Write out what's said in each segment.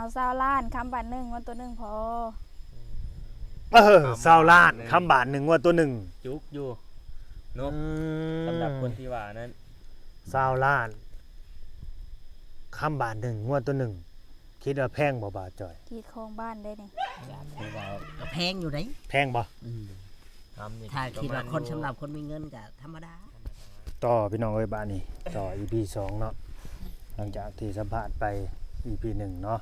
เอา20 ล้านคำบาทหนึ่งวันตัวหนึ่งพอ20 ล้านคำบาทหนึ่งว่าตัวหนึ่งจุกอยู่เนาะสำหรับคนที่ว่านั้น20 ล้านคำบาทหนึ่งว่าตัวหนึ่งคิดว่าแพงบ่บาทจอยคิดโครงบ้านได้นี่คือว่าแพงอยู่ไหนแพงบ่ถ้าคิดว่าคนสำหรับคนมีเงินก็ธรรมดาต่อพี่น้องเอ้ยบ้านนี้ต่อ EP 2เนาะหลังจากที่สัมภาษณ์ไป EP 1เนาะ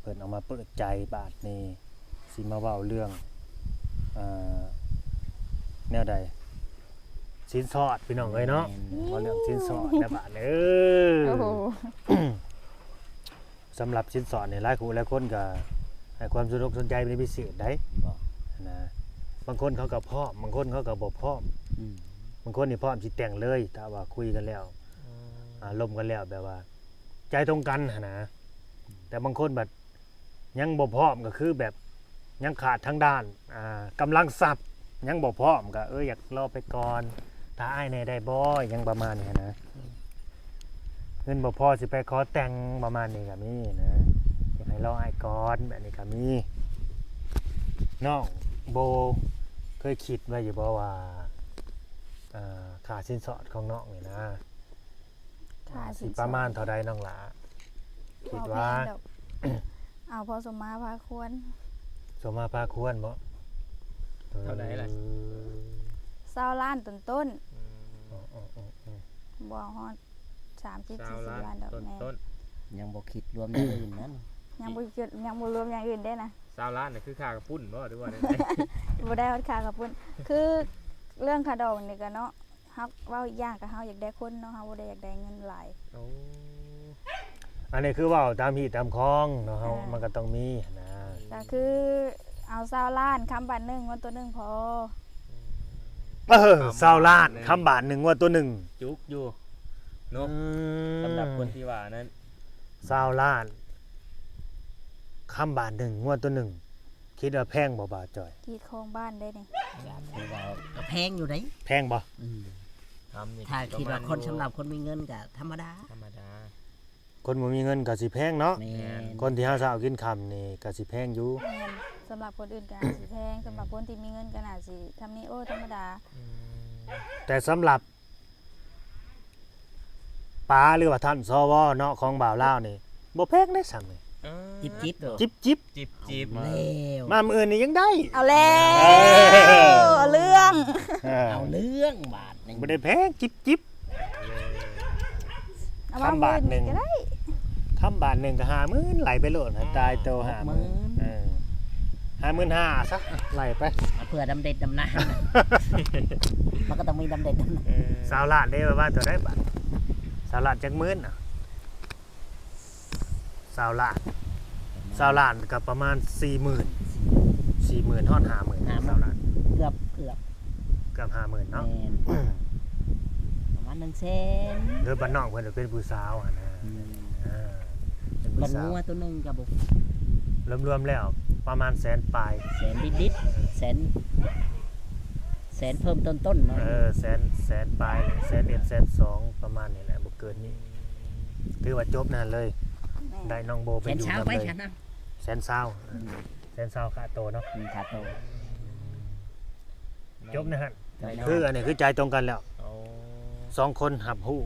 เพิ่นเอามาเปิดใจบาทนี้สิมาเว้าเรื่องแนวใดสินสอดพี่น้องเอ้ยเนาะเพราะเรื่องสินสอดนะบาทโอ้โหสำหรับสินสอดเนี่ยหลายคู่หลายคนก็ให้ความสนใจเป็นพิเศษได้นะบางคนเขาก็พร้อมบางคนเขาก็บ่พร้อมบางคนนี่พร้อมสิแต่งเลยถ้าว่าคุยกันแล้วลมกันแล้วแบบว่าใจตรงกันนะแต่บางคนแบบยังบ่พร้อมก็คือแบบยังขาดทางด้านกำลังทรัพย์ยังบ่พร้อมก็อยากรอไปก่อนถ้าอ้ายในได้บ่ยังประมาณนี้นะเงินบ่พอสิไปขอแต่งประมาณนี้ก็มีนะอยากให้รออ้ายก่อนแบบนี้ก็มีน้องโบเคยคิดไว้อยู่บ่ว่าค่าสินสอดของน้องนี่นะสิประมาณเท่าใดน้องหลาคิดว่าเอาพอสมมาพาควรสมมาพาควรบ่เท่าใดล่ะ20 ล้านต้นบ่ฮอด30-40 ล้านดอกแม่ยังบ่คิดรวมอย่างอื่นนั้นยังบ่คิดยังบ่รวมอย่างอื่นได้นะ20 ล้านนี่คือค่ากระปุ้นบ่หรือว่าได้บ่ได้ฮอดค่ากระปุ้นคือเรื่องค่าดอกนี่ก็เนาะเฮาเว้าอีกอย่างก็เฮาอยากได้คนเนาะเฮาบ่ได้อยากได้เงินหลายอันนี้คือเว้าตามที่ตามคองเนาะมันก็ต้องมีนะก็คือเอา20 ล้านคำบาทหนึ่งวันตัวหนึ่งพอ20 ล้านคำบาทหนึ่งว่าตัวหนึ่งจุกอยู่เนาะสำหรับคนที่ว่านั้น20 ล้านคำบาทหนึ่งว่าตัวหนึ่งคิดว่าแพงบ่บาทจอยคิดโครงบ้านได้นี่คือว่าแพงอยู่ไหนแพงบ่ถ้าคิดว่าคนสำหรับคนมีเงินก็ธรรมดาคนบ่มีเงินก็สิแพงเนาะคนที่หาเช้ากินค่ำนี่ก็สิแพงอยู่สำหรับคนอื่นก็อาจสิแพงสำหรับคนที่มีเงินก็อาจสิทำนี้ธรรมดาแต่สำหรับป้าหรือว่าท่านสวเนาะของบ่าวลาวนี่บ่แพงได้ซ้ำนี่จิบมามื้ออื่นนี่ยังได้เอาแล้วเอาเรื่องบาทนึงบ่ได้แพงจิบคำบาทหนึ่งคำบาทหนึ่งก็50,000ไหลไปโลดตายโต55,000ซะไหลไปเพื่อดำเด็ดดำนามันก็ต้องมีดำเด็ดดำนา20 ล้านได้ประมาณเท่าใดบาท20 ล้านจักหมื่น20 ล้าน20 ล้านก็ประมาณ 40,000 ฮอด 50,000 20 ล้านเกือบ 50,000 เนาะประมาณ100,000เด้อบ้านน้องเพิ่นเป็นผู้สาวนะบันงัวตัวนึงก็บ่รวมๆแล้วประมาณ100,000ปลายแสนดิดแสนเพิ่มต้นๆเนาะแสนปลาย100,000 102,000ประมาณนี้แหละบ่เกินนี้ถือว่าจบนั่นเลยได้น้องโบไปอยู่นำเลย120,000ค่าโตเนาะค่าโตจบนะฮะคืออันนี้คือใจตรงกันแล้ว2คนหับฮู้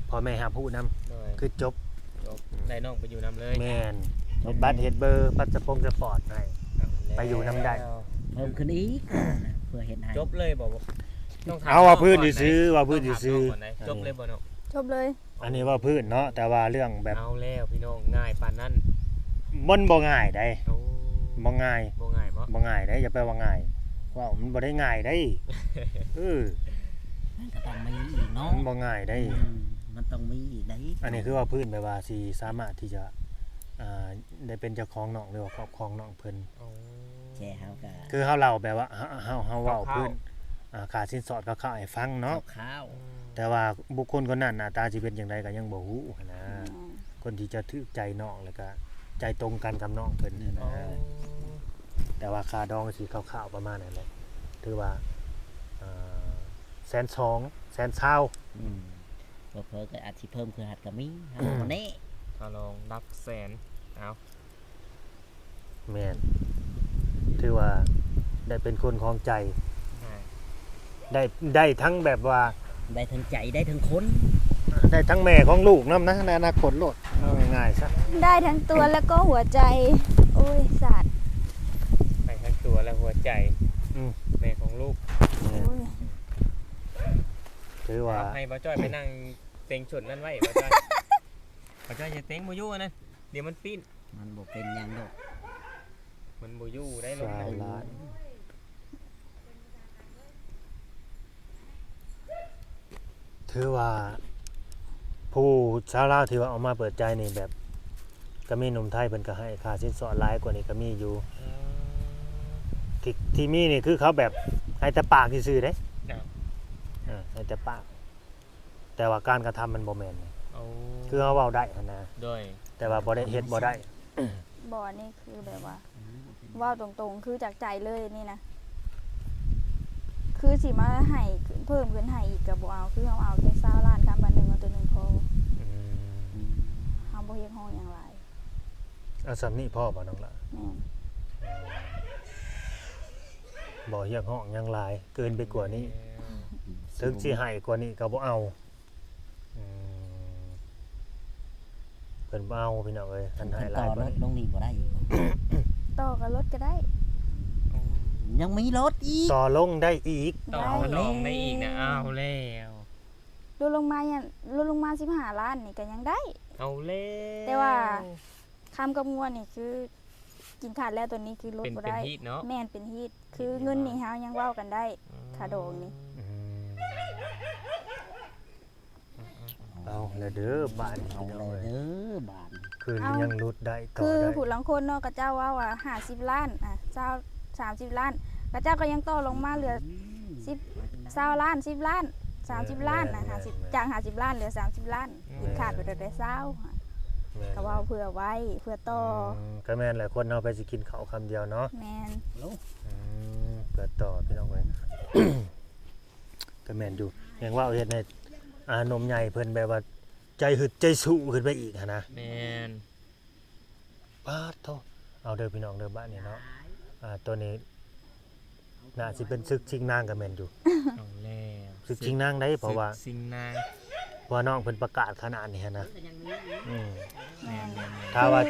พ่อแม่หับฮู้นำคือจบได้น้องไปอยู่นำเลยแม่นเฮ็ดบัตรเฮ็ดเบอร์ปัสสปอร์ตให้ไปอยู่นำได้เพิ่มขึ้นอีกเพื่อเฮ็ดให้จบเลยบ่เอาว่าพื้นซื่อว่าพื้นซื่อจบเลยบ่เนาะจบเลยอันนี้ว่าพื้นเนาะแต่ว่าเรื่องแบบเอาแล้วพี่น้องง่ายปานนั้นมันบ่ง่ายได้บ่ง่ายบ่ง่ายได้อย่าไปว่าง่ายว่ามันบ่ได้ง่ายได้มันก็ต้องมีอีกเนาะมันบ่ง่ายได้มันต้องมีอีกได้อันนี้คือว่าพื้นแบบว่าสิสามารถที่จะได้เป็นเจ้าของน้องหรือว่าครอบครองน้องเพิ่นแค่เฮาก็คือเฮาเล่าแบบว่าเฮาเว้าพื้นค่าสินสอดคร่าวๆให้ฟังเนาะแต่ว่าบุคคลคนนั้นหน้าตาสิเป็นจังไดก็ยังบ่ฮู้นะคนที่จะถูกใจน้องแล้วก็ใจตรงกันกับน้องเพิ่นนะแต่ว่าค่าดองสิคร่าวๆประมาณนั้นแหละถือว่า120,000เพิ่นก็อาจสิเพิ่มคือหัดก็มีบ่แน่ถ้าลองรับแสนเอา แม่นถือว่าได้เป็นคนของใจ อ่า ได้ทั้งแบบว่า ได้ทั้งใจได้ทั้งคน ได้ทั้งแม่ของลูกนำนะในอนาคตโลดเอาง่ายๆซะ ได้ทั้งตัวแล้วก็หัวใจ โอ้ยสาด ไปทั้งตัวและหัวใจแม่ของลูก โอ้ย ถือว่า ให้บ่จ้อยไปนั่งเต็งฉุดนั่นไว้บ่จ้อยบ่จ้อยอย่าเต็งบ่อยู่อันนั้นเดี๋ยวมันปิ้น มันบ่เป็นหยังดอก มันบ่อยู่ได้ลง สายล้าน ถือว่าผู้ชาวลาวที่ว่าเอามาเปิดใจนี่แบบก็มีหนุ่มไทยเพิ่นก็ให้ค่าสินสอดหลายกว่านี้ก็มีอยู่ที่มีนี่คือเขาแบบให้แต่ปากซื่อๆเด้ให้แต่ปาก แต่ว่าการกระทำมันบ่แม่น เอา คือเขาเว้าได้หั่นนะ โดย แต่ว่าบ่ได้เฮ็ดบ่ได้ บ่อนี่คือแบบว่าเว้าตรงๆคือจากใจเลยนี่นะคือสิมาให้เพิ่มขึ้นให้อีกก็บ่เอาคือเอาแค่20ล้านคำบันนึงเอาตัวหนึงพอเฮาบ่เฮ็ดฮ้องหยังหลาย เอาสำนี้พ่อบ่น้องละ แม่น บ่เฮียกห้องหยังหลาย เกินไปกว่านี้ ถึงสิให้กว่านี้ก็บ่เอาเพิ่นบ่เอาพี่น้องเอ้ยอันให้หลา ต่ ย อ ก ร ว่า ถ นี้ ลงนี่บ่ได้อีกบ่ ต่อกับรถก็ได้ ยังมีรถอีก ต่อลงได้อีก ต่อมาลองได้อีกนะเอาแล้ว ลดลงมาเนี่ยลดลงมา15ล้านนี่ก็ยังได้ เอาแล้ว แต่ว่า คำกับงวนี่คือกินขาดแล้วตัวนี้คือลด เป็น บ่ เป็น ได้ ฮีทเนาะ แม่นเป็นฮีตคือเงินนี่เฮายังเว้ากันได้ ขาดองนี่ เอาแล้วเด้อบ้านพี่ เอา น้อง เลย เอ้ย เด้อบาด คือยังรุดได้ต่อ คือ ได้ ผู้ลังคนเนาะกระเจ้าว่า50ล้านเจ้า30ล้านกระเจ้าก็ยังต่อลงมาเหลือ10ล้าน10ล้าน30ล้าน50จาก50ล้านเหลือ30ล้านกินขาดไปได้20 แม่น ก็เว้าเพื่อไว้เพื่อต่อ ก็แม่นหลายคนเอาไปสิกินข้าวคำเดียวเนาะ แม่น เพื่อต่อพี่น้องเอ้ย ก็แม่นอยู่ยังว่าเฮ็ดให้นมใหญ่เพิ่นแบบว่าใจหึดใจสู้ขึ้นไปอีกหันนะ แม่น ปาดโทเอาเด้อพี่น้องเด้อบ้านนี้เนาะตัวนี้น่าสิเป็นศึกชิงนางก็แม่นอยู่ เอาแล้ว ศึกชิงนางได้เพราะว่า ศึกสิงนาง เพราะว่าน้องเพิ่นประกาศขนาดนี้หันนะอืม แม่น ถ้าว่า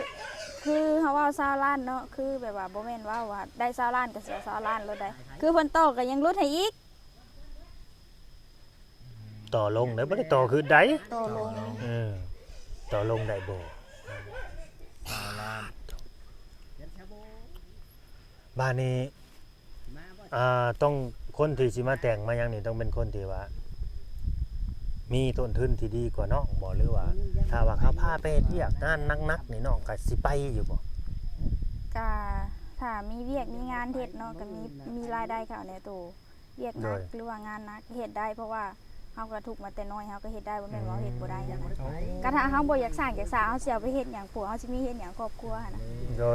คือเฮาเว้า20ล้านเนาะคือแบบว่าบ่แม่นว่าได้20ล้านก็เสีย20ล้านลดได้คือเพิ่นต่อก็ยังลดให้อีก ต่อลงได้บ่ได้ต่อคือได้ ต่อลง ต่อลงได้บ่ เอาล้าน บ้านนี้ต้องคนที่สิมาแต่งมาหยังนี่ต้องเป็นคนที่ว่า มีต้นทุนที่ดีกว่าน้องบ่หรือว่า ถ้าว่าเขาพาไปเฮ็ดเวียกงานนักๆนี่น้องก็สิไปอยู่บ่ ก็ถ้ามีเวียกมีงานเฮ็ดเนาะก็มีรายได้เข้าในตู้เวียกหนักหรือว่างานหนักเฮ็ดได้เพราะว่าเฮาก็ทุกข์มาแต่น้อยเฮาก็เฮ็ดได้บ่แม่นว่าเฮ็ดบ่ได้หยังนะก็ถ้าเฮาบ่อยากสร้างอยากสร้างเฮาสิเอาไปเฮ็ดหยังผัวเฮาสิมีเฮ็ดหยังครอบครัวหั่นน่ะ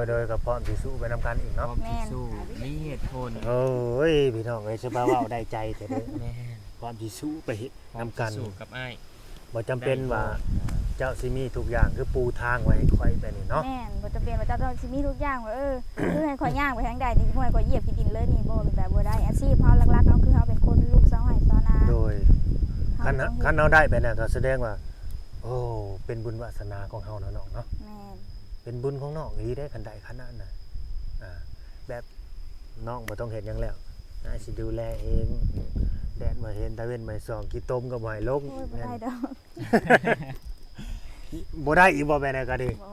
โดยก็พร้อมสิสู้ไปนำกันอีก พร้ เนาะ อมที่สู้มีเหตุผล โอ้ยพี่น้องเอ้ยสิบ่าเว้าได้ใจแต่เด้อ แม่น พร้อมสิสู้ไปเฮ็ด พร้อม นำกัน ที่สู้กับอ้าย บ่จำเป็นว่าเจ้าสิมีทุกอย่างคือปูทางไว้ให้ข่อยไปนี่เนาะ แม่นบ่จำเป็นว่าเจ้าต้องสิมีทุกอย่างว่าคือให้ข่อยย่างไปทางใดนี่บ่ให้ข่อยเหยียบขี้ดินเลยนี่บ่เป็นแบบบ่ได้อาชีพเฮาหลักๆเฮาคือเฮาเป็นคนลูกสาวไร่ชาวนา โดย เฮา คัน ต้องเฮ็ด เฮาได้ไปแล้วก็แสดงว่า โอ้เป็นบุญวาสนาของเฮาเนาะน้องเนาะ แม่น เป็นบุญของน้องอีได้คันใดคันนั้นน่ะแบบน้องบ่ต้องเฮ็ดหยังแล้วอ้ายสิดูแลเองแดดมาเห็นตะเว้นมาส่องกี่ต้มก็บ่ให้ลง โอ้ยบ่ได้ดอก บ่ได้อีกบ่แม่นก็ดิ บ่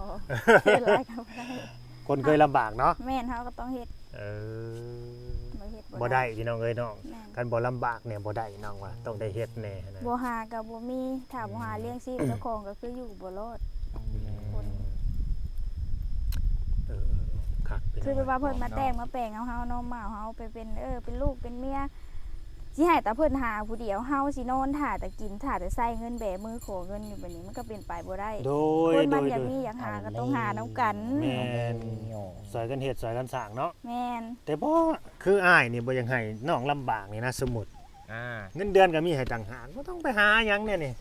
เป็นไรก็บ่ได้ คนเคยลำบากเนาะ แม่นเฮาก็ต้องเฮ็ด เออ บ่เฮ็ด บ่ได้พี่น้องเอ้ยน้อง แม่น คันบ่ลำบากเนี่ยบ่ได้น้องว่าต้องได้เฮ็ดแน่นะ บ่หาก็บ่มีถ้าบ่หาเลี้ยงชีพเจ้าของก็คืออยู่บ่รอด คน ครับพี่น้ง คือแบบว่าเพิ่นมาแต่งมาแปลงเอาเฮาเนาะมาเอาเฮาไปเป็นเป็นลูกเป็นเมียสิให้แต่เพิ่นหาผู้เดียวเฮาสินอนท่าแต่กินท่าแต่ใส่เงินแบมือขอเงินอยู่บัดนี้มันก็เป็นไปบ่ได้ โด ค ย น โด มัน ย อยาก โดย มีอยากหาก็ต้องหานํกัน แม่นสอยกันเฮ็ดสอยกันสร้างเนาะ แม่น แต่บ่คืออ้ายนี่บ่อยังให้น้องลำบากนี่นะสมมุติ อ่า เงินเดือนก็มีให้ต่างหากบ่ต้องไปหาหยังเนี่ยนี่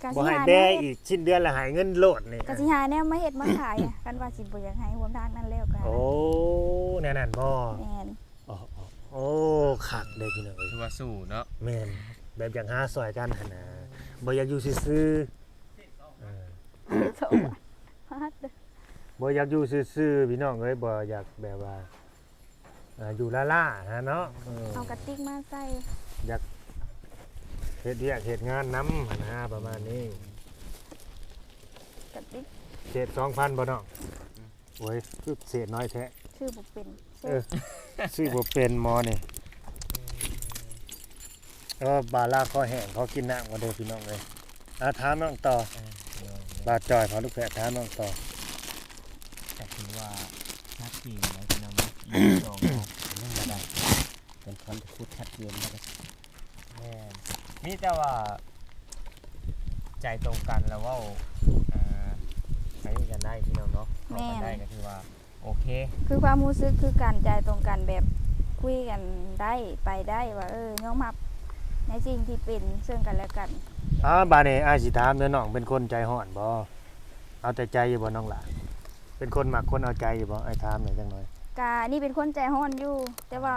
ก็ บ่ สิ ให้ หา แด่ แนว อีกชิ้นเดือนละให้เงินโลดนี่ ก็สิหาแนวมาเฮ็ดมาขายอะกันว่าสิบ่อยากให้รวมทางนั้นแล้วก็ โอ้แน่นั่นบ่ แม่น โอ้คักเด้อพี่น้องเอ้ย ถือว่าสู้เนาะ แม่นแบบอยากหาซอยกันหั่นน่ะบ่อยากอยู่ซื่อๆเออ โถฮาดเด้อ บ่อยากอยู่ซื่อๆพี่น้องเอ้ยบ่อยากแบบว่าอยู่ล่าๆฮะเนาะเอากระติกมาใส่ อยากเฮ็ดเวียกเฮ็ดงานนำหั่นนะประมาณนี้ กระติก เศษ 2,000บ่น้องโอ้ยคือเศษน้อยแท้ ชื่อบ่เป็น เออ ซื้อบ่เป็นหมอนี่บาลาคอแห้งเขากินน้ำกันเด้อพี่น้องเอ้ยถามน้องต่อบาดจอยพอลูกแพะถามน้องต่อ แต่ถือว่าชัดเจนแล้วพี่น้องเนาะสองเนาะ เรื่องบ่ได้เป็นคนที่พูดชัดเจนแล้วก็ แม่นมีแต่ว่าใจตรงกันแล้วเว่าไปด้วยกันได้พี่น้องเนาะเข้ากันได้ก็ถือว่าโอเค คือความรู้สึกคือการใจตรงกันแบบคุยกันได้ไปได้ว่ายอมรับในสิ่งที่เป็นซึ่งกันและกัน บาดนี้อ้ายสิถามเด้อน้องเป็นคนใจร้อนบ่เอาแต่ใจอยู่บ่น้องหล่ะเป็นคนมักคนเอาใจอยู่บ่อ้ายถามหน่อยจังหน่อย กานี่เป็นคนใจร้อนอยู่ แต่ว่า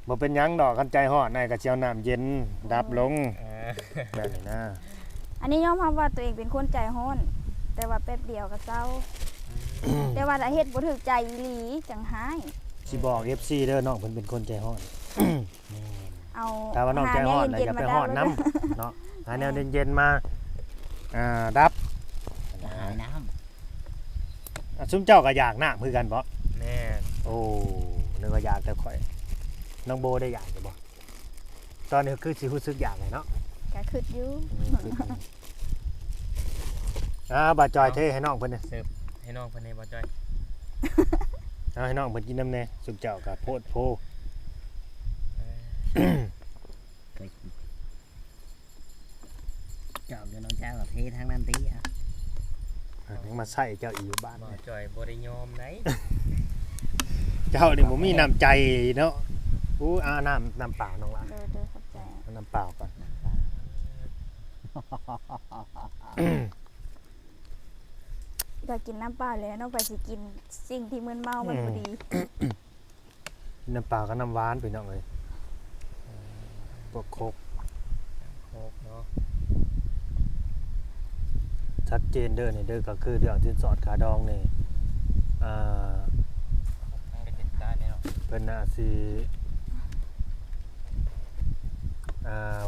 บ่เป็นหยังดอกคันใจร้อนนายก็สิเอาน้ำเย็นดับลง เออ แบบนี้นะ อันนี้ยอมรับว่าตัวเองเป็นคนใจร้อน แต่ว่าแป๊บเดียวก็เศร้า แต่ว่าถ้าเฮ็ดบ่ถูกใจอีหลีจังหาย สิบอก FC เด้อน้องเพิ่นเป็นคนใจร้อน เอา ถ้าว่าน้องใจร้อนน่ะอย่าไปร้อนน้ำเนาะหาแนวเย็นๆมาดับ จะหายน้ำ ซุมเจ้าก็อยากน้ำคือกันบ่ แม่น โอ้นึกว่าอยากแต่ข่อยน้องโบได้อยากอยู่บ่ตอนนี้คือสิรู้สึกอยากเลยเนาะ ก็คิดอยู่ บาดจอยเทให้น้องเพิ่นเนี่ย เสิร์ฟให้น้องเพิ่นให้บ่จ้อย เอาให้น้องเพิ่นกินน้ำแน่ซุมเจ้าก็โพดโพ เคยเจ้าอยู่น้องเจ้ากับเททางนั้นตีอ่ะ ยังมาใส่เจ้าอีอยู่บ้าน บ่ เนี่ย จ้อยบ่ได้ยอมไหน เจ้านี่บ่มีน้ำใจเนาะอู้น้ำเปล่าน้องล่ะ เด้อเข้าใจ เอาน้ำเปล่าก่อน อยากกินน้ำเปล่าเลยน้องไปสิกินสิ่งที่มึนเมามันบ่ดี น้ำเปล่ากับน้ำหวานพี่น้องเอ้ยพวกโคก โคกเนาะ ชัดเจนเด้อนี่เด้อก็คือเรื่องสินสอดขาดองนี่มันก็เป็นได้แน่เนาะ เพิ่นน่าสิ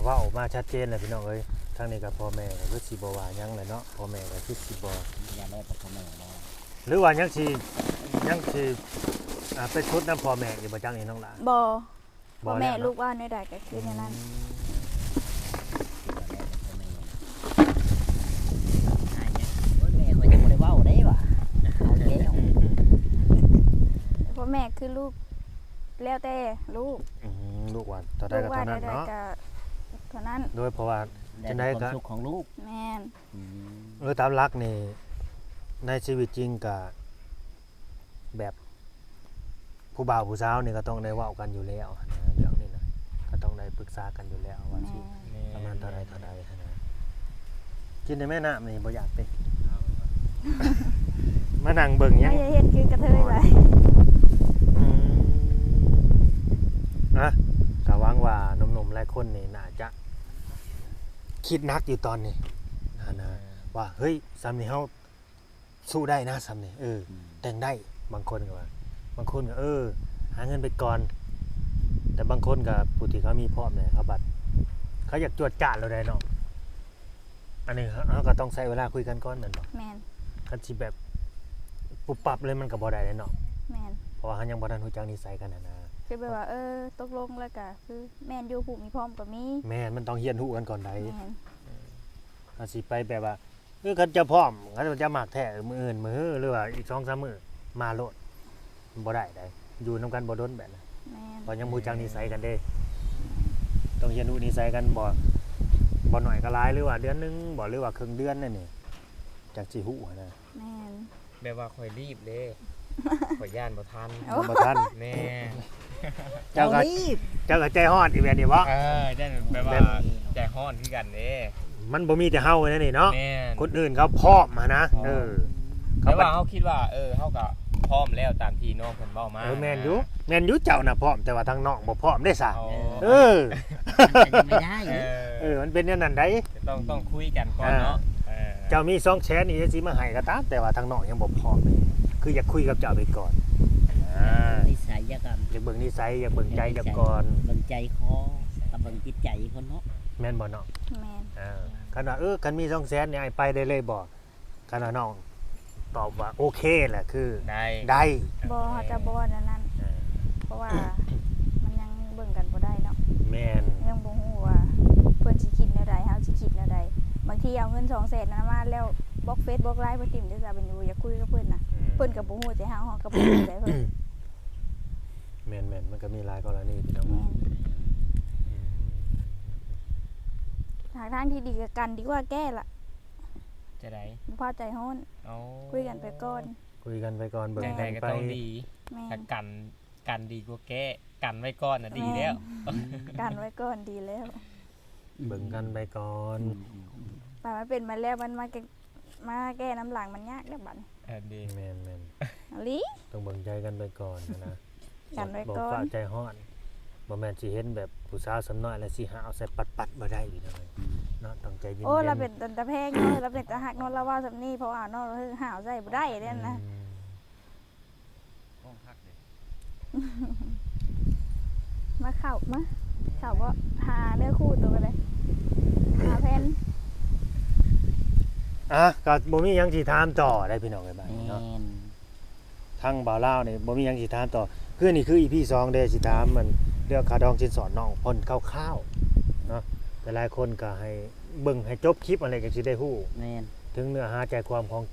เว้ามาชัดเจนเลยพี่น้องเอ้ยทางนี้ก็พ่อแม่ก็คือสิบ่ว่าหยังแหละเนาะพ่อแม่ก็คือสิบ่ อย่าได้ประคองแม่นะ หรือว่ายังสิไปชุดน้ำพ่อแม่อยู่บ่จังนี่น้องหลาน บ่ บ่ พ่อแม่ ล้วเนาะ ลูกว่าในใดก็คือในนั้น แม่คอยจะบ่ได้เว้าได้ว่ะเอาแล้ว พ่อแม่คือลูกแล้วแต่ลูก ลูกว่าเท่าใด ลูก ก็ ว่า เท่า ใน นั้น ใด เนาะ ก็เท่านั้น โดยเพราะว่า แต่ จังได๋ ความ ก็ สุขของลูก แม่น ตามหลักนี่ในชีวิตจริงก็แบบผู้บ่าวผู้สาวนี่ก็ต้องได้เว้ากันอยู่แล้วนะเรื่องนี้นะก็ต้องได้ปรึกษากันอยู่แล้วว่า แม่ สิ น ประมาณเท่าใดนะกินได้แม่น้ำนี่บ่อยากติ มานั่งเบิ่งหยัง ไม่ได้เฮ็ดคือกระเทยหลาย ก็หวังว่าหนุ่มๆหลายคนนี่น่าจะคิดหนักอยู่ตอนนี้นะว่าเฮ้ยซ้ำนี่เฮาสู้ได้นะซ้ำนี่แต่งได้บางคนก็ว่าบางคนก็หาเงินไปก่อน แต่บางคนก็ผู้ที่เขามีพร้อมเนี่ยเขาบัดเขาอยากจวดจ้านเราได้เนาะอันนี้เขาก็ต้องใช้เวลาคุยกันก่อนนั่นบ่ แม่น คันสิแบบปุบปับเลยมันก็บ่ได้เนาะ แม่น เพราะว่าเขายังบ่ทันรู้จักนิสัยกันนะ คือแบบว่าตกลงแล้วก็คือแม่นอยู่ผู้มีพร้อมก็มี แม่นมันต้องเรียนรู้กันก่อนใด แม่น ถ้าสิไปแบบว่าเขาจะพร้อมเขาจะมักแท้มื้ออื่นมื้อหรือว่าอีก 2-3 มื้อมาโลดบ่ได้อยู่นํกันบ่ดนแบบนั้น แม่น เพราะยังบ่รู้จักนิสัยกันเด้ต้องเรียนรู้นิสัยกันบ่น้อยก็หลายหรือว่าเดือนหนึงบ่หรือว่าครึ่งเดือนนั่นนี่จักสิฮู้นะ แม่น แบบว่าค่อยรีบเด้ ข่อยย่านบ่ทัน โอ้ บ่ทัน แน่ เจ้าก็ รีบ เจ้าก็ใจฮ้อนอีแม่นี่บ่ ย่านแปลว่า แบบ ใจฮ้อนคือกันเด้ มันบ่มีแต่เฮานั่นนี่เนาะ แม่น คนอื่นเขาพร้อมมานะเขา แต่ บั ว่า ด เฮาคิดว่าเฮาก็พร้อมแล้วตามที่น้องเพิ่นเว้ามา แม่นอยู่เจ้าน่ะพร้อมแต่ว่าทางน้องบ่พร้อมได้ซะ อ๋อ เออ มันจะไม่ได้ มันเป็นอย่างนั้นได้ ต้องคุยกันก่อนเนาะ เจ้ามี2แสนนี่สิมาให้ก็ตามแต่ว่าทางน้องยังบ่พร้อมเลยคืออยากคุยกับเจ้าไปก่อนนิสัยอยากกัน อยากเบิ่งนิสัยอยากเบิ่งใจเจ้าก่อน เบิ่งใจคอกับเบิ่งจิตใจคนเนาะ แม่นบ่น้อง แม่น คันว่าคันมี2แสนนี่ไอ้ไปได้เลยบ่คันว่าน้องตอบว่าโอเคแหละคือ ได้ บ่เขาจะบ่นั่นนั่นเพราะว่ามันยังเบิ่งกันบ่ได้เนาะ แม่น ยังบ่ฮู้ว่าเพิ่นสิคิดแนวใดเฮาสิคิดแนวใดบางทีเอาเงิน200,000นั้นมาแล้วบล็อกเฟซบล็อกไลน์บ่ติ่มได้ซะเป็นอยู่อยากคุยกับเพิ่นน่ะเพิ่นก็บ่ฮู้ใจเฮาก็บ่ฮู้ใจเพิ่น แม่นมันก็มีหลายกรณีพี่น้อง แม่นทางที่ดีกับกันดีกว่าแก้ล่ะ จะได้ บ่พอใจฮ้อน เอา คุยกันไปก่อน คุยกันไปก่อนเบิ่ง จัง กั ได น ก็ ไป ต้องดี แม่ ถ้าน กันดีกว่าแก้กันไว้ก่อนน่ะดีแล้ว กันไว้ก่อนดีแล้ว เบิ่งกันไปก่อน ป่ามันเป็นมาแล้วมันมาแก้น้ำหลังมันยากเด้อบัดนี้ ดี แม่น เอาลิ ต้องเบิ่งใจกันไปก่อนนะ กันไว้ บ่ ก่อ ฟ้าน ใจฮ้อนบ่แม่นสิเห็นแบบผู้สาวสำน้อยแล้วสิหาเอาใส่ปัดบ่ได้พี่น้องเนาะต้องใจเย็นๆ โอ้เราเป็นตะแพงเนาะเราเป็นตะหักเนาะเราว่าสำนี้เพราะว่าเนาะเราหาวใส่บ่ได้เด้นะมาเข้าว่าหาเนื้อคู่ตัวกันเลยหาแพน ก็บ่มีหยังสิถามต่อได้พี่น้องเอ้ยบัด แม่ นี้เนาะ น ทางบ่าวลาวนี่บ่มีหยังสิถามต่อคือนี่คือ EP 2เด้สิถามมันเรื่องค่าดองสินสอดน้องเพิ่นคร่าวๆเนาะแต่หลายคนก็ให้เบิ่งให้จบคลิปอะไรก็สิได้ฮู้ แม่น ถึงเนื้อหาใจความของ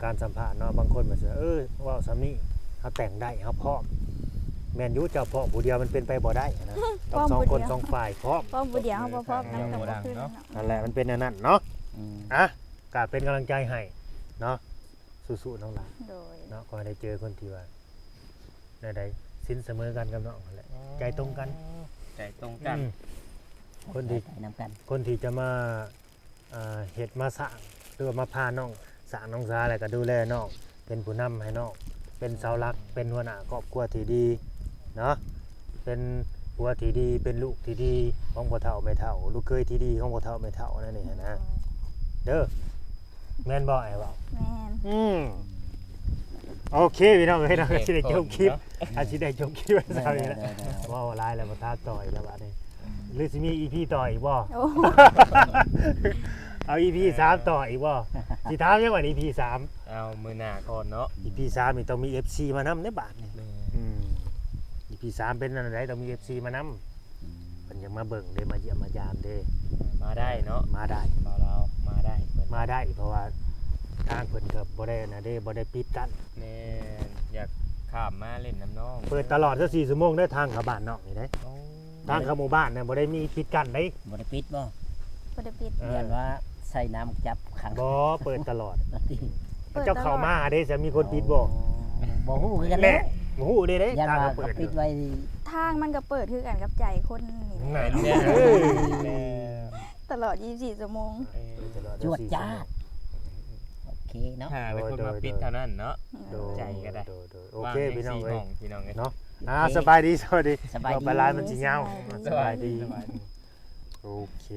การสัมภาษณ์เนาะบางคนมันสิเว้าซ้ำนี้เฮาแต่งได้เฮาพร้อมแม่นอยู่เจ้าพร้อมผู้เดียวมันเป็นไปบ่ได้นะต้องสองคนสองฝ่ายพร้อม ป้อมบุเดียวเขาบ่พร้อมนั่นก็บ่ขึ้นเนาะ นั่นแหละมันเป็นอันนั้นเนาะ อืม ก็เป็นกำลังใจให้เนาะสู้ๆน้องหลาน โดย เนาะขอให้ได้เจอคนที่ว่าได้สินเสมอกันกับน้องนั่นแหละใจตรงกัน ใจตรงกัน คนที่ ไปนํกัน คนที่จะมาเฮ็ดมาสร้างหรือว่ามาพาน้องสร้างน้องสาแล้วก็ดูแลน้องเป็นผู้นำให้น้องเป็นเสาหลักเป็นหัวหน้าครอบครัวที่ดีเนาะเป็นผัวที่ดีเป็นลูกที่ดีของพ่อเฒ่าแม่เฒ่าลูกเคยที่ดีของพ่อเฒ่าแม่เฒ่านั่นนี่นะเด้อแม่นบ่ไอ้เว้า แม่น โอเคพี่น้องเอ้ยนะสิได้จบคลิปสิได้จบคลิปไว้ซะนี่แหละว้าวหลายแล้วบ่ท้าต่อยแล้วบัดนี้หรือสิมี EP ต่ออีกบ่ โอ้ เอา EP 3ต่ออีกบ่สิถามยังว่า EP 3 เอามือหน้าก่อนเนาะ EP 3นี่ต้องมี FC มานำในบาทนี่EP 3เป็นอันใดต้องมี FC มานำเพิ่นยังมาเบิ่งเด้มาเยี่ยมมายามเด้ มาได้เนาะ มาได้ เรามาได้เพิ่น มาได้เพราะว่าทางเพิ่นก็บ่ได้นะเด้บ่ได้ปิดกั้น แน่อยากข้ามมาเล่นน้ำน้อง เปิดตลอด24ชั่วโมงเด้อทางเข้าบ้านนอกนี่เด้ โอ้ ทางเข้าหมู่บ้านเนี่ยบ่ได้มีปิดกั้นเด้ บ่ได้ปิดบ่ บ่ได้ปิด เรียนว่าใส่น้ำจับขัง บ่เปิดตลอด นั่นติ เจ้าเข้ามาเด้จะมีคนปิดบ่ บ่ฮู้คือกัน แห แห ละ ละ บ่ฮู้เด้เด้ ยัน ทาง ว่า ก็เปิด ปิดไว้ ทางมันก็เปิดคือกันกับใจคนนี่ ไหน เนี่ย เอ้ย ตลอด24ชั่วโมง จวดจ้าดโอเคเนาะ หาเป็นคนมาปิดเท่านั้นเนาะ โดย ใจก็ได้ โอเคพี่น้องเอ้ย พี่น้องเอ้ย เนาะสบายดีสวัสดี สบายดี ไปร้านมันสิยาว สบายดี โอเค